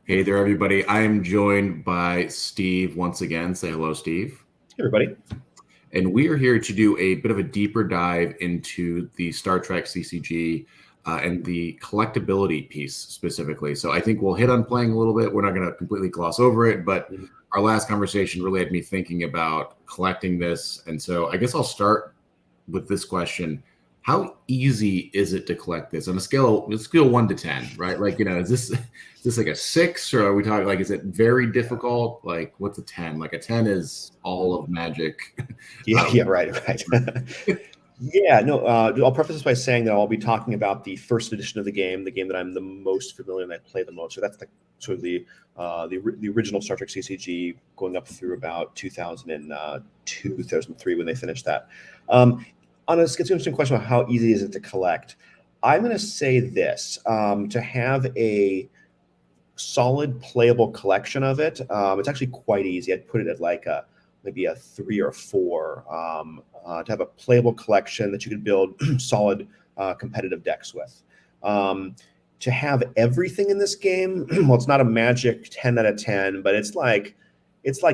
Hey there, everybody. I am joined by Steve once again. Say hello, Steve. Hey, everybody. And we are here to do a bit of a deeper dive into the Star Trek CCG and the collectability piece specifically. So I think we'll hit on playing a little bit. We're not going to completely gloss over it, but our last conversation really had me thinking about collecting this. And so I guess I'll start with this question. How easy is it to collect this on a scale 1 to 10, right? Like, is this like a 6, or are we talking like, is it very difficult? Like, what's a 10? Like a 10 is all of magic. Yeah, right. Yeah, no, I'll preface this by saying that I'll be talking about the first edition of the game that I'm the most familiar and I play the most. So that's the sort of the original Star Trek CCG, going up through about 2002, 2003 when they finished that. On a interesting question about how easy is it to collect, I'm going to say this: to have a solid playable collection of it, it's actually quite easy. I'd put it at like maybe a 3 or 4, to have a playable collection that you could build solid competitive decks with. To have everything in this game, well, it's not a magic 10 out of 10, but it's like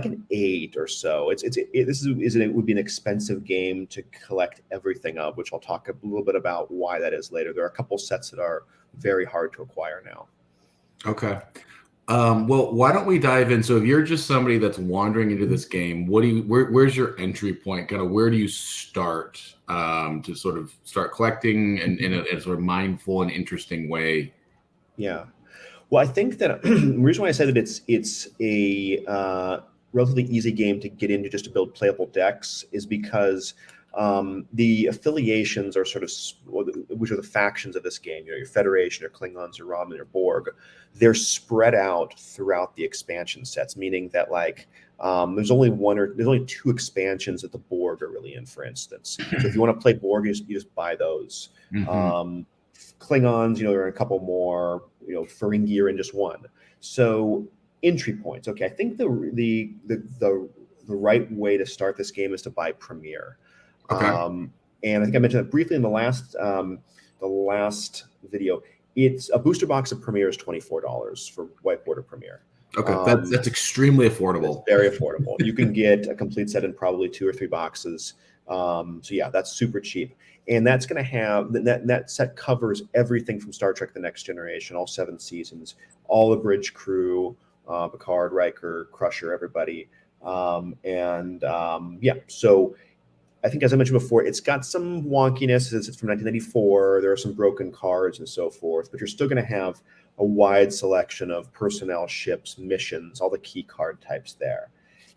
an 8 or so. It would be an expensive game to collect everything of, which I'll talk a little bit about why that is later. There are a couple sets that are very hard to acquire now. Okay. Well, why don't we dive in? So if you're just somebody that's wandering into this game, where's your entry point? Kind of where do you start to sort of start collecting in a sort of mindful and interesting way? Yeah. Well, I think that the reason why I say that it's a relatively easy game to get into just to build playable decks is because the affiliations are sort of, which are the factions of this game, your Federation, your Klingons, your Romulan, your Borg, they're spread out throughout the expansion sets, meaning that there's only 2 expansions that the Borg are really in, for instance. So if you want to play Borg, you just buy those. Mm-hmm. Klingons, there are a couple more, Ferengi are in just 1. So entry points. Okay, I think the right way to start this game is to buy Premier. Okay. And I think I mentioned that briefly in the last video. It's a booster box of Premier is $24 for White Border Premier. Okay, that's extremely affordable. It's very affordable. You can get a complete set in probably 2 or 3 boxes. So yeah, that's super cheap. And that's going to have that set covers everything from Star Trek: The Next Generation, all 7 seasons, all the bridge crew, Picard, Riker, Crusher, everybody. Yeah, so I think, as I mentioned before, it's got some wonkiness. It's from 1994. There are some broken cards and so forth, but you're still going to have a wide selection of personnel, ships, missions, all the key card types there.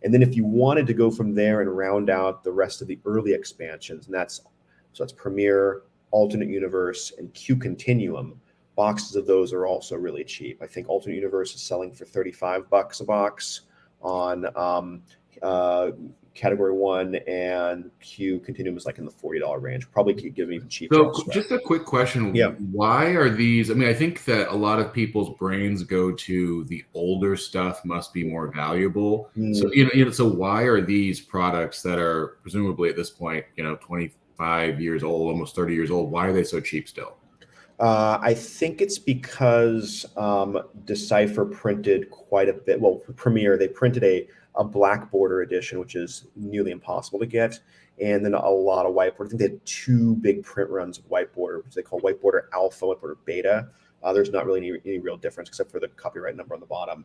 And then if you wanted to go from there and round out the rest of the early expansions, and that's Premier, Alternate Universe, and Q Continuum, boxes of those are also really cheap. I think Alternate Universe is selling for $35 a box on Category 1, and Q Continuum is like in the $40 range. Probably could give them even cheaper. So just a quick question. Yeah. Why are these? I mean, I think that a lot of people's brains go to the older stuff must be more valuable. So, so why are these products that are presumably at this point, 25 years old, almost 30 years old, why are they so cheap still? I think it's because Decipher printed quite a bit. Well, for Premiere, they printed a black border edition, which is nearly impossible to get, and then a lot of white border. I think they had 2 big print runs of white border, which they call white border alpha, white border beta. There's not really any real difference except for the copyright number on the bottom.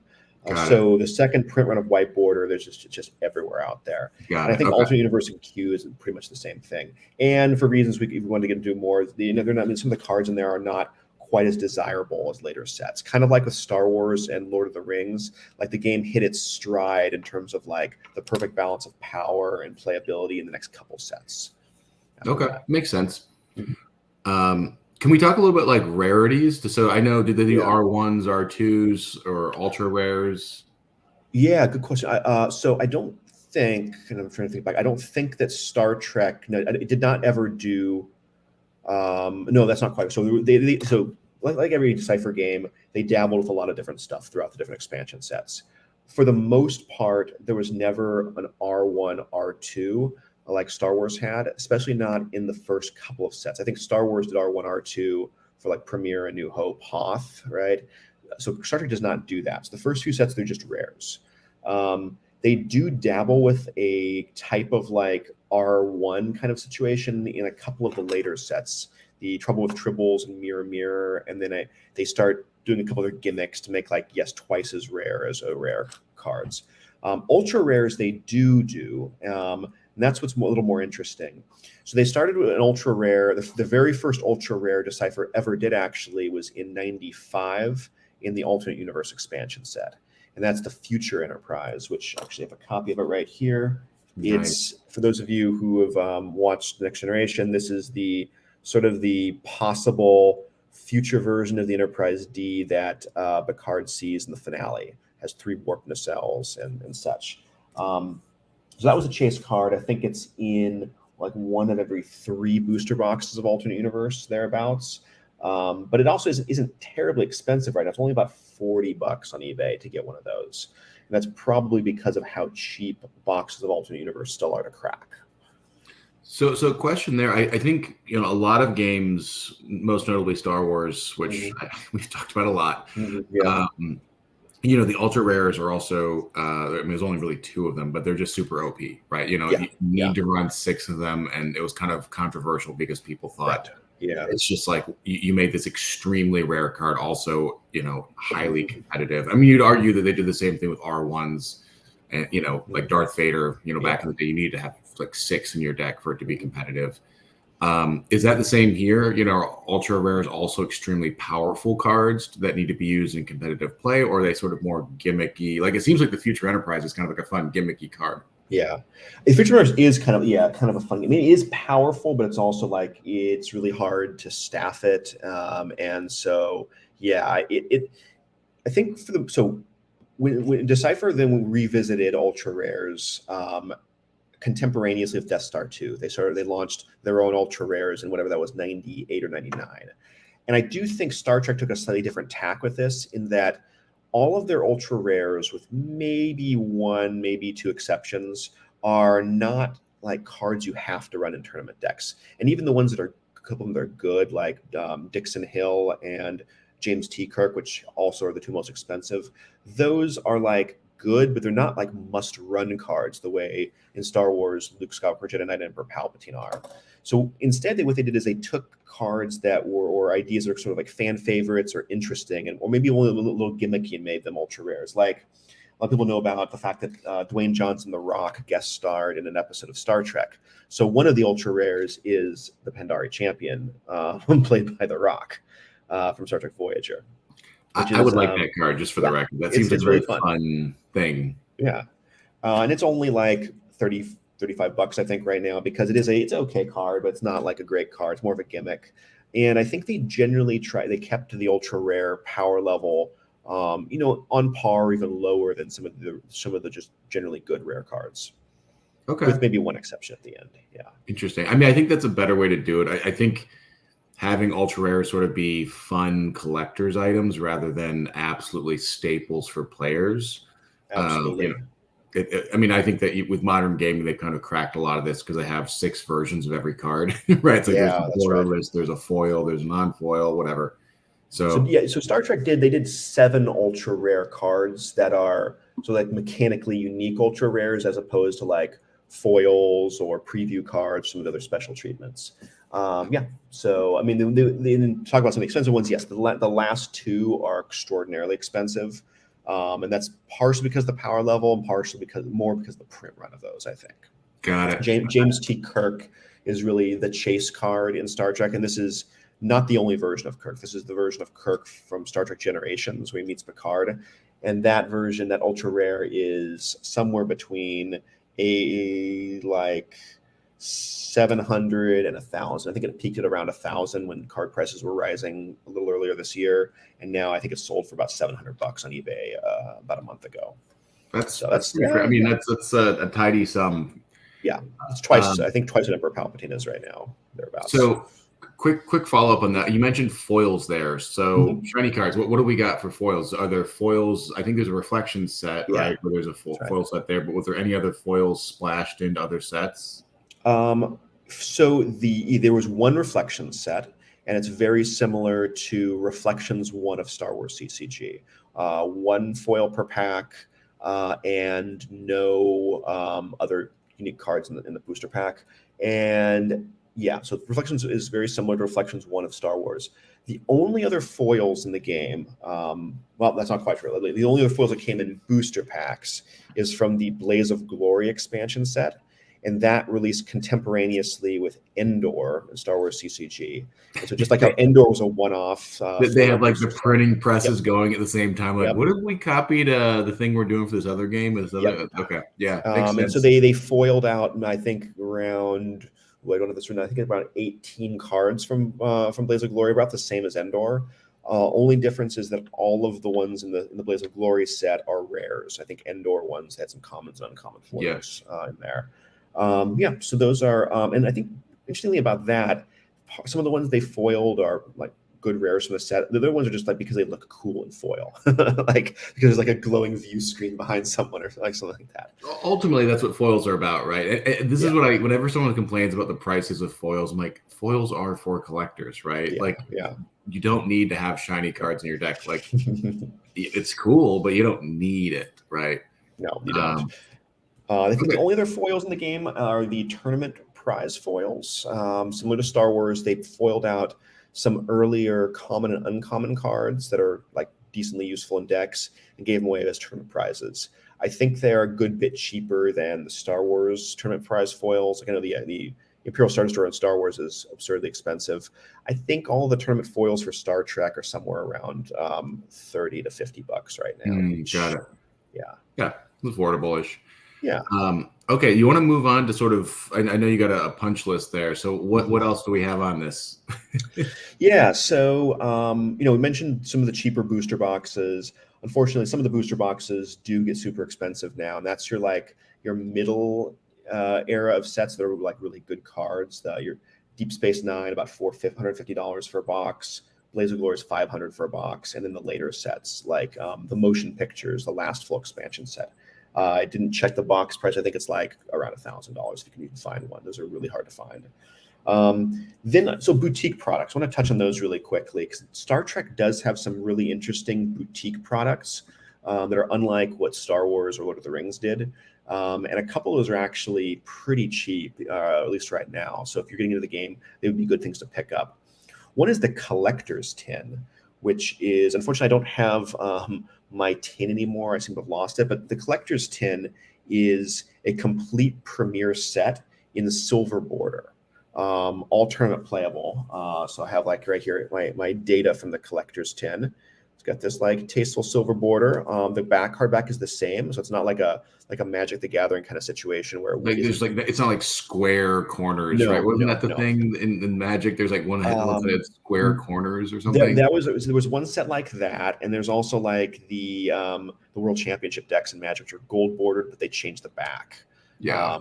So the second print run of white border, there's just everywhere out there. And I think Alternate Universe and Q is pretty much the same thing. And for reasons if we wanted to get into more, they're not. I mean, some of the cards in there are not quite as desirable as later sets. Kind of like with Star Wars and Lord of the Rings, like the game hit its stride in terms of like the perfect balance of power and playability in the next couple sets. Okay, makes sense. Can we talk a little bit like rarities? So I know, did they do R1s, R2s, or ultra rares? Yeah, good question. So I don't think, and I'm trying to think back, I don't think that Star Trek, no, it did not ever do, no, that's not quite. So so like every Decipher game, they dabbled with a lot of different stuff throughout the different expansion sets. For the most part, there was never an R1, R2 like Star Wars had, especially not in the first couple of sets. I think Star Wars did R1, R2 for like Premiere and New Hope, Hoth, right? so Star Trek does not do that. So the first few sets, they're just rares. They do dabble with a type of like R1 kind of situation in a couple of the later sets. The Trouble with Tribbles and Mirror Mirror, and then they start doing a couple other gimmicks to make like, yes, twice as rare as rare cards. Ultra rares they do, and that's what's a little more interesting. So they started with an ultra rare. The very first ultra rare Decipher ever did actually was in '95 in the Alternate Universe expansion set, and that's the Future Enterprise, which I actually have a copy of it right here. Nice. It's for those of you who have watched Next Generation. This is the sort of the possible future version of the Enterprise D that Picard sees in the finale. Has 3 warp nacelles and such. So that was a chase card. I think it's in like 1 of every 3 booster boxes of Alternate Universe, thereabouts. But it also isn't terribly expensive right now. It's only about $40 on eBay to get one of those. And that's probably because of how cheap boxes of Alternate Universe still are to crack. So question there. I think a lot of games, most notably Star Wars, which we've talked about a lot. Yeah. The ultra rares are also. There's only really 2 of them, but they're just super OP, right? You need to run 6 of them, and it was kind of controversial because people thought, it's just like you made this extremely rare card, also highly competitive. I mean, you'd argue that they did the same thing with R1s, and like Darth Vader. Back in the day, you needed to have like 6 in your deck for it to be competitive. Is that the same here? Ultra rares also extremely powerful cards that need to be used in competitive play, or are they sort of more gimmicky? Like it seems like the Future Enterprise is kind of like a fun gimmicky card. Yeah, the Future Enterprise is kind of a fun game. I mean, it is powerful, but it's also like it's really hard to staff it, and so I think when Decipher then revisited ultra rares. Contemporaneously with Death Star 2. They launched their own ultra rares in whatever that was, 98 or 99. And I do think Star Trek took a slightly different tack with this in that all of their ultra rares, with maybe 1, maybe 2 exceptions, are not like cards you have to run in tournament decks. And even the ones that are, a couple of them that are good, like Dixon Hill and James T. Kirk, which also are the 2 most expensive, those are like good, but they're not like must-run cards the way in Star Wars Luke Skywalker, Jedi Knight, Emperor Palpatine are. So instead, what they did is they took cards that were, or ideas that are sort of like fan favorites or interesting, or maybe only a little gimmicky, and made them ultra rares. Like a lot of people know about the fact that Dwayne Johnson, The Rock, guest starred in an episode of Star Trek. So one of the ultra rares is the Pandari Champion, played by The Rock from Star Trek Voyager. I would like that card, just for the record. That seems like a really fun thing. Yeah. And it's only like $35, I think, right now, because it's an okay card, but it's not like a great card. It's more of a gimmick. And I think they generally kept the ultra rare power level, on par or even lower than some of the just generally good rare cards. Okay. With maybe 1 exception at the end. Yeah. Interesting. I mean, I think that's a better way to do it. I think having ultra rares sort of be fun collector's items rather than absolutely staples for players. Absolutely. I mean, I think that with modern gaming, they've kind of cracked a lot of this because they have 6 versions of every card, right? So there's a foil, there's a non-foil, whatever. So Star Trek they did 7 ultra rare cards that are like mechanically unique ultra rares, as opposed to like foils or preview cards, some of the other special treatments. So I mean, they talk about some expensive ones. Yes, the last 2 are extraordinarily expensive, and that's partially because of the power level, and partially because of the print run of those, I think. Got it. James T. Kirk is really the chase card in Star Trek, and this is not the only version of Kirk. This is the version of Kirk from Star Trek Generations, where he meets Picard, and that version, that ultra rare, is somewhere between a like 700 and 1,000. I think it peaked at around 1,000 when card prices were rising a little earlier this year, and now I think it's sold for about $700 on eBay about a month ago. That's I mean, that's a tidy sum. Yeah, it's twice. I think twice what Emperor Palpatine is right now. Thereabouts. So, quick follow up on that. You mentioned foils there. So, shiny cards. What do we got for foils? Are there foils? I think there's a reflection set, right? Where there's a foil set there. But was there any other foils splashed into other sets? So there was 1 reflection set, and it's very similar to Reflections 1 of Star Wars CCG. One foil per pack, and no other unique cards in the booster pack. And yeah, so Reflections is very similar to Reflections 1 of Star Wars. The only other foils in the game, well, that's not quite true. The only other foils that came in booster packs is from the Blaze of Glory expansion set, and that released contemporaneously with Endor in Star Wars CCG. And so just like how Endor was a one-off. They have like the printing presses going at the same time. Like, Yep. what if we copied the thing we're doing for this other game? Okay, yeah, makes sense. And so they foiled out, I think, around, well, I don't have this right now, I think about 18 cards from Blaze of Glory, about the same as Endor. Only difference is that all of the ones in the Blaze of Glory set are rares. I think Endor ones had some commons and uncommon foils in there. So those are, and I think interestingly about that, some of the ones they foiled are like good rares from the set. The other ones are just like because they look cool in foil, like because there's like a glowing view screen behind someone or like something like that. Ultimately, that's what foils are about, right? This is what whenever someone complains about the prices of foils, I'm like, foils are for collectors, right? You don't need to have shiny cards in your deck. Like, it's cool, but you don't need it, right? No, you don't. I think the only other foils in the game are the tournament prize foils. Similar to Star Wars, they foiled out some earlier common and uncommon cards that are like decently useful in decks and gave them away as tournament prizes. I think they're a good bit cheaper than the Star Wars tournament prize foils. Like I know the Imperial Star Destroyer in Star Wars is absurdly expensive. I think all the tournament foils for Star Trek are somewhere around $30 to $50 right now. Got it. Yeah, affordable-ish. Yeah. Okay, you want to move on to sort of, I know you got a punch list there. So what else do we have on this? So, we mentioned some of the cheaper booster boxes. Unfortunately, some of the booster boxes do get super expensive now, and that's your middle era of sets that are like really good cards. Your Deep Space Nine, about $150 for a box. Blaze of Glory is $500 for a box, and then the later sets like the Motion Pictures, the last full expansion set. I didn't check the box price. I think it's like around $1,000 if you can even find one. Those are really hard to find. So boutique products. I want to touch on those really quickly because Star Trek does have some really interesting boutique products that are unlike what Star Wars or Lord of the Rings did. And a couple of those are actually pretty cheap, at least right now. So if you're getting into the game, they would be good things to pick up. One is the Collector's Tin, which is, unfortunately, I don't have my tin anymore. I seem to have lost it. But the Collector's Tin is a complete Premier set in the silver border, all tournament playable. So I have like right here my data from the Collector's Tin. It's got this like tasteful silver border. The hardback is the same, so it's not like a Magic the Gathering kind of situation where it's not like square corners, right? Wasn't that the thing in Magic? There's like one that had square corners or something. There was one set like that, and there's also like the World Championship decks in Magic, which are gold bordered, but they changed the back. Yeah.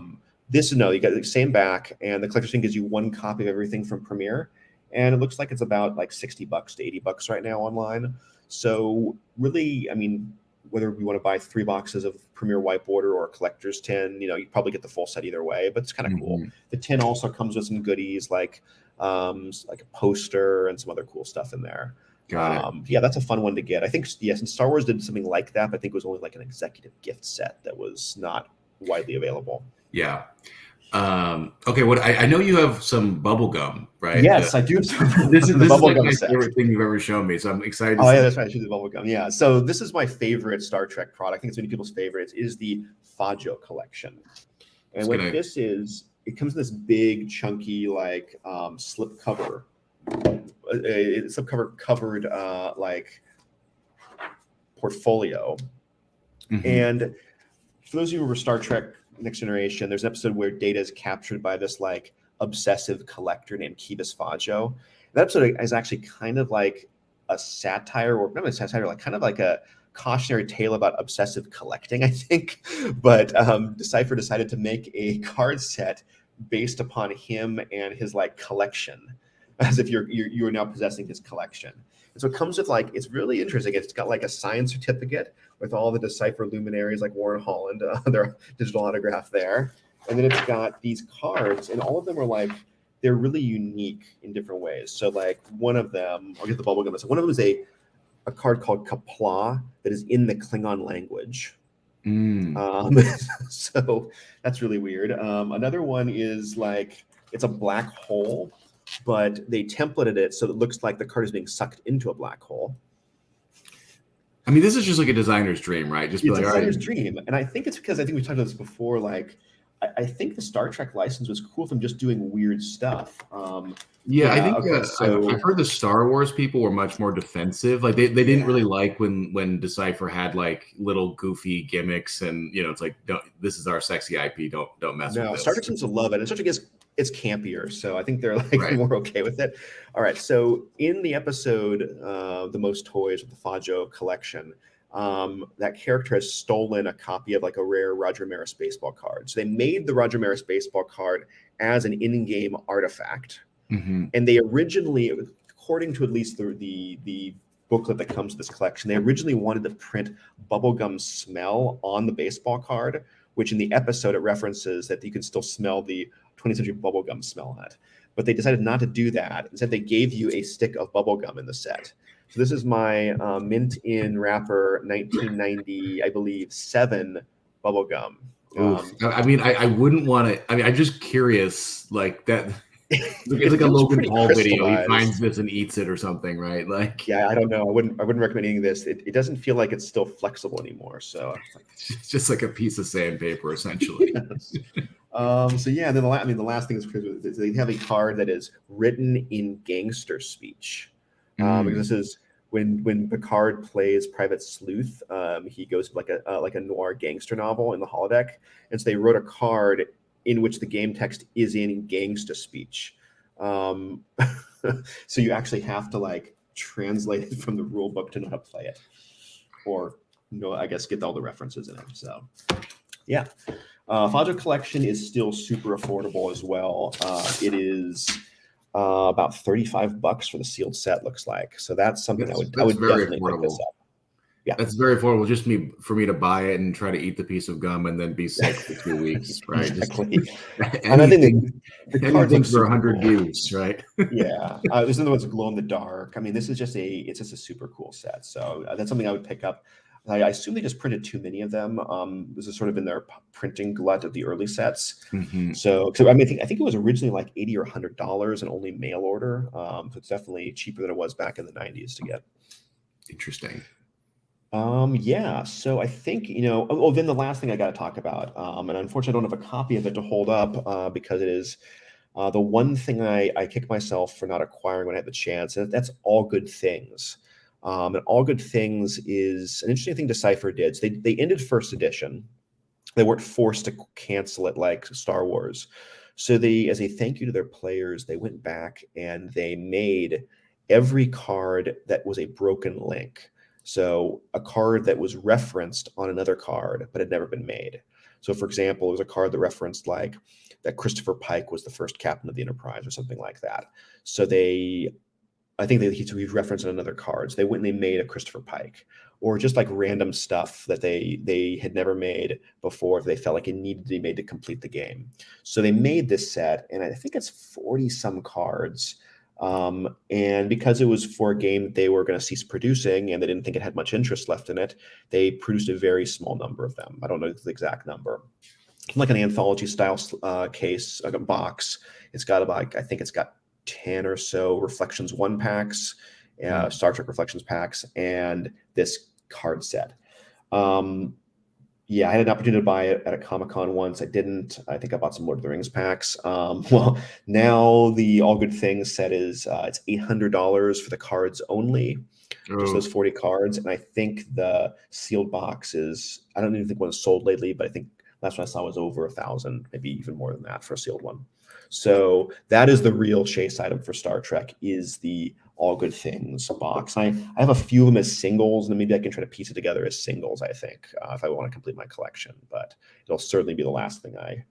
You got the same back, and the Collector's Tin gives you one copy of everything from Premier, and it looks like it's about like $60 to $80 right now online. So really, I mean, whether we want to buy 3 boxes of Premier White Border or a Collector's Tin, you probably get the full set either way, but it's kind of cool. The tin also comes with some goodies like a poster and some other cool stuff in there. Got it. Yeah, that's a fun one to get. I think, yes, and Star Wars did something like that, but I think it was only like an executive gift set that was not widely available. Yeah. Okay. I know you have some bubble gum, right? Yes, I do. This is like my favorite thing you've ever shown me, so I'm excited. Yeah, that's right. I should do the bubble gum. Yeah. So this is my favorite Star Trek product. I think it's many people's favorites. Is the Fajo collection, and this is, it comes in this big, chunky, like slip cover, covered like portfolio, and for those of you who were Star Trek Next Generation, there's an episode where Data is captured by this like obsessive collector named Kivas Fajo. That episode is actually kind of like a satire, or not a satire, like kind of like a cautionary tale about obsessive collecting, I think. But Decipher decided to make a card set based upon him and his like collection, as if you are now possessing his collection. And so it comes with like, it's really interesting. It's got like a signed certificate with all the Decipher luminaries like Warren Holland, their digital autograph there. And then it's got these cards, and all of them are like they're really unique in different ways. So like one of them, I'll get the bubblegum. So one of them is a card called Kapla that is in the Klingon language. So that's really weird. Another one is like it's a black hole, but they templated it so it looks like the card is being sucked into a black hole. I mean, this is just like a designer's dream, right? Just be It's like, a all right. designer's dream, and I think it's because I think we talked about this before. Like, I think the Star Trek license was cool from just doing weird stuff. Yeah, I think okay, so I've heard the Star Wars people were much more defensive. Like they didn't really like when Decipher had like little goofy gimmicks, and you know, it's like, don't, this is our sexy IP. Don't mess with this. Star Trek seems to love it. And Star Trek is it's campier, so I think they're like Right. more okay with it. All right, so in the episode, The Most Toys with the Fajo collection, that character has stolen a copy of like a rare Roger Maris baseball card. So they made the Roger Maris baseball card as an in-game artifact. And they originally, according to at least the booklet that comes with this collection, they originally wanted to print bubblegum smell on the baseball card, which in the episode it references that you can still smell the 20th century bubblegum smell on it. But they decided not to do that. Instead, they gave you a stick of bubblegum in the set. So this is my mint in wrapper 1990, I believe, 7 bubblegum. I mean, I wouldn't want to. I mean, I'm just curious, like that. It's like a Logan Paul video. He finds this and eats it or something, right? Like, yeah, I don't know. I wouldn't recommend eating this. It doesn't feel like it's still flexible anymore. So it's just like a piece of sandpaper, essentially. Yes. So yeah, then the last thing is they have a card that is written in gangster speech. Because this is when Picard plays Private Sleuth, he goes like a noir gangster novel in the holodeck, and so they wrote a card in which the game text is in gangsta speech. So you actually have to like translate it from the rule book to know how to play it, or I guess get all the references in it. So yeah, Fajo Collection is still super affordable as well. It is about $35 for the sealed set, looks like. So that's something I would definitely pick this up. Yeah, that's very affordable. Just for me to buy it and try to eat the piece of gum and then be sick for 2 weeks, right? Exactly. And I think the card looks for 100 views, right? Yeah, there's another one's glow in the dark. I mean, this is just a super cool set. So that's something I would pick up. I assume they just printed too many of them. This is sort of in their printing glut of the early sets. So I mean, I think it was originally like $80 or $100 and only mail order. So it's definitely cheaper than it was back in the 90s to get. Interesting. Yeah, so I think, then the last thing I got to talk about, and unfortunately I don't have a copy of it to hold up because it is the one thing I kick myself for not acquiring when I had the chance, and that's All Good Things. And All Good Things is an interesting thing Decipher did. So they ended first edition. They weren't forced to cancel it like Star Wars. So they, as a thank you to their players, they went back and they made every card that was a broken link. So a card that was referenced on another card, but had never been made. So for example, there was a card that referenced like that Christopher Pike was the first captain of the Enterprise or something like that. So I think he's referenced in another card. So they went and they made a Christopher Pike, or just like random stuff that they had never made before. They felt like it needed to be made to complete the game. So they made this set, and I think it's 40 some cards. And because it was for a game that they were going to cease producing and they didn't think it had much interest left in it, they produced a very small number of them. I don't know the exact number. Like an anthology style case, like a box. It's got about, I think it's got 10 or so Reflections 1 packs, Star Trek Reflections packs, and this card set. Yeah, I had an opportunity to buy it at a Comic-Con once. I didn't. I think I bought some Lord of the Rings packs. Well, now the All Good Things set is it's $800 for the cards only, just those 40 cards. And I think the sealed box is, I don't even think one is sold lately, but I think last one I saw was over 1,000, maybe even more than that for a sealed one. So that is the real chase item for Star Trek, is the All Good Things box. I have a few of them as singles, and maybe I can try to piece it together as singles, I think, if I want to complete my collection. But it'll certainly be the last thing I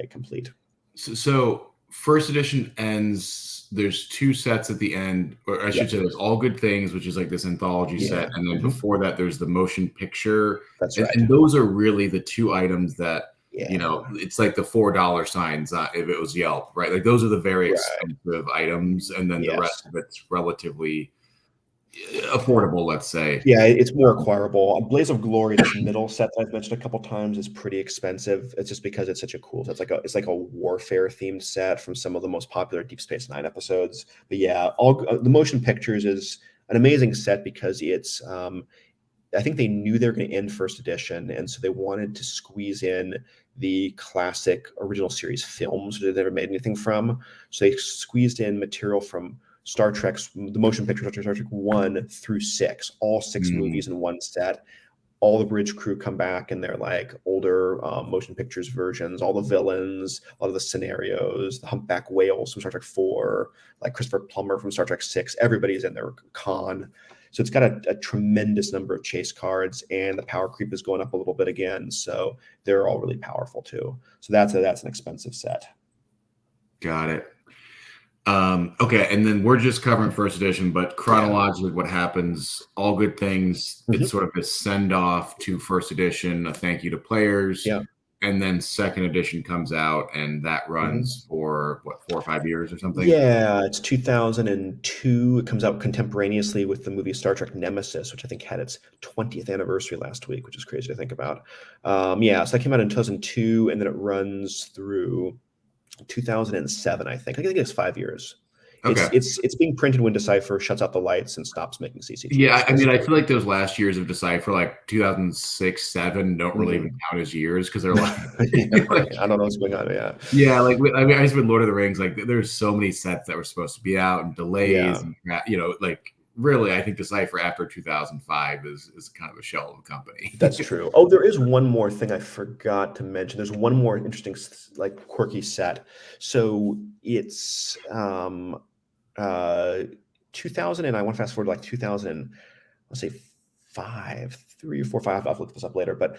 complete. So first edition ends, there's 2 sets at the end, or I should say there's All Good Things, which is like this anthology set. And then before that, there's the motion picture. That's right. And those are really the 2 items that Yeah. it's like the $4 signs if it was Yelp, right? Like those are the very Right. expensive items, and then the rest Yes. of it's relatively affordable, let's say. Yeah, it's more acquirable. Blaze of Glory, this middle set that I've mentioned a couple times, is pretty expensive. It's just because it's such a cool. It's like a warfare themed set from some of the most popular Deep Space Nine episodes. But yeah, all the motion pictures is an amazing set because it's. I think they knew they were going to end first edition, and so they wanted to squeeze in the classic original series films that they never made anything from. So they squeezed in material from Star Trek's the motion picture Star Trek 1 through 6, all 6 movies in one set. All the bridge crew come back in their like older motion pictures versions, all the villains, all of the scenarios, the humpback whales from Star Trek 4, like Christopher Plummer from Star Trek 6, everybody's in there. Khan. So it's got a tremendous number of chase cards, and the power creep is going up a little bit again. So they're all really powerful too. So that's an expensive set. Got it. Okay, and then we're just covering first edition, but chronologically, what happens? All good things. It's sort of a send off to first edition, a thank you to players. Yeah. And then second edition comes out, and that runs for what, 4 or 5 years or something? Yeah, it's 2002. It comes out contemporaneously with the movie Star Trek Nemesis, which I think had its 20th anniversary last week, which is crazy to think about. Yeah, so that came out in 2002, and then it runs through 2007, I think. I think it's 5 years. Okay. It's being printed when Decipher shuts out the lights and stops making CCGs. Yeah, I mean, I feel like those last years of Decipher, like 2006, 7, don't really even count as years because they're like, I don't know what's going on. Yeah. Yeah, like I mean, I just with Lord of the Rings, like there's so many sets that were supposed to be out and delays, and like really, I think Decipher after 2005 is kind of a shell of a company. That's true. Oh, there is one more thing I forgot to mention. There's one more interesting, like quirky set. So it's 2000, and I want to fast forward to like 2000, let's say 3 or 4, 5. I'll look this up later, but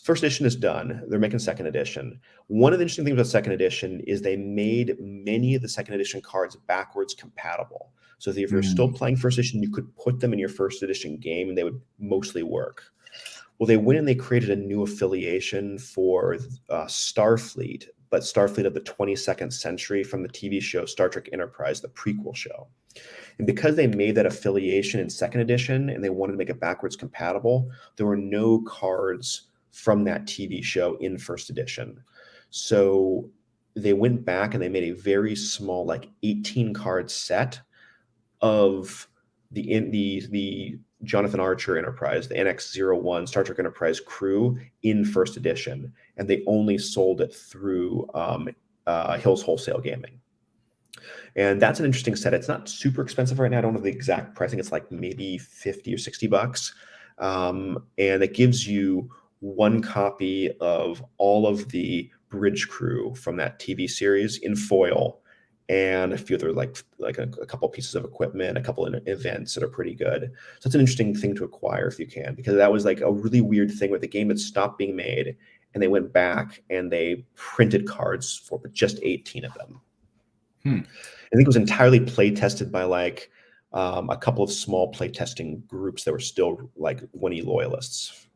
first edition is done. They're making second edition. One of the interesting things about second edition is they made many of the second edition cards backwards compatible. So if you're still playing first edition, you could put them in your first edition game and they would mostly work. Well, they went and they created a new affiliation for Starfleet, but Starfleet of the 22nd century from the TV show Star Trek Enterprise, the prequel show. And because they made that affiliation in second edition and they wanted to make it backwards compatible, there were no cards from that TV show in first edition. So they went back and they made a very small, like 18 card set of the Jonathan Archer Enterprise, the NX-01 Star Trek Enterprise crew in first edition, and they only sold it through Hills Wholesale Gaming. And that's an interesting set. It's not super expensive right now. I don't know the exact pricing. It's like maybe $50 or $60. And it gives you one copy of all of the bridge crew from that TV series in foil, and a few other like a couple pieces of equipment, a couple of events that are pretty good. So it's an interesting thing to acquire if you can, because that was like a really weird thing where the game had stopped being made and they went back and they printed cards for just 18 of them. I think it was entirely play tested by like a couple of small play testing groups that were still like 1E loyalists.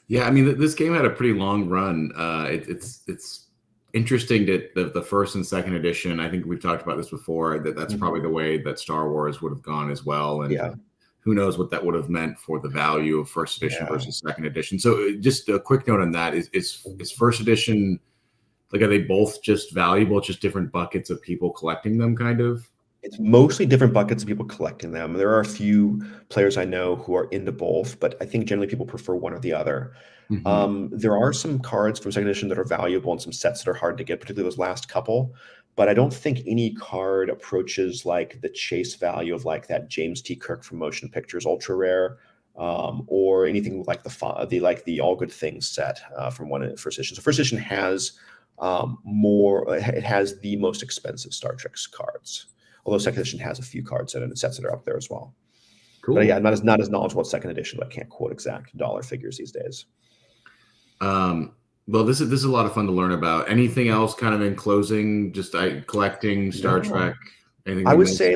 Yeah, I mean, this game had a pretty long run. It's interesting that the first and second edition, I think we've talked about this before, that's probably the way that Star Wars would have gone as well. And who knows what that would have meant for the value of first edition versus second edition. So just a quick note on that is first edition, like, are they both just valuable, just different buckets of people collecting them kind of? It's mostly different buckets of people collecting them. There are a few players I know who are into both, but I think generally people prefer one or the other. There are some cards from second edition that are valuable and some sets that are hard to get, particularly those last couple. But I don't think any card approaches like the chase value of like that James T. Kirk from Motion Pictures Ultra Rare, or anything like the All Good Things set from first edition. So first edition has more. It has the most expensive Star Trek cards. Although second edition has a few cards in it and sets that are up there as well. Cool. But yeah, I'm not as knowledgeable about second edition, but I can't quote exact dollar figures these days. Well, this is a lot of fun to learn about. Anything else kind of in closing, just collecting Star Trek? I would say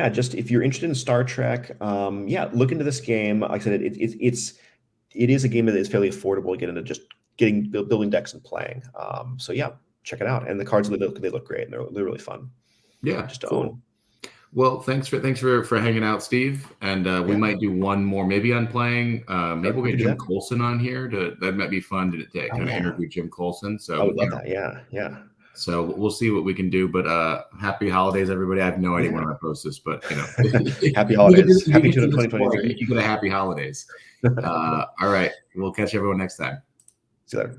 just if you're interested in Star Trek, look into this game. Like I said, it is a game that is fairly affordable to get into just building decks and playing. So yeah, check it out. And the cards, they look great, and they're really fun. Yeah, just to cool. own. Well, thanks for hanging out, Steve. And we might do one more, maybe on playing. Maybe we'll get Jim Colson on here. That might be fun to kind of interview Jim Colson. So I would love that. Yeah. So we'll see what we can do. But happy holidays, everybody. I have no idea when I post this, but happy holidays. Happy 2023. You get a happy holidays. All right. We'll catch everyone next time. See you later.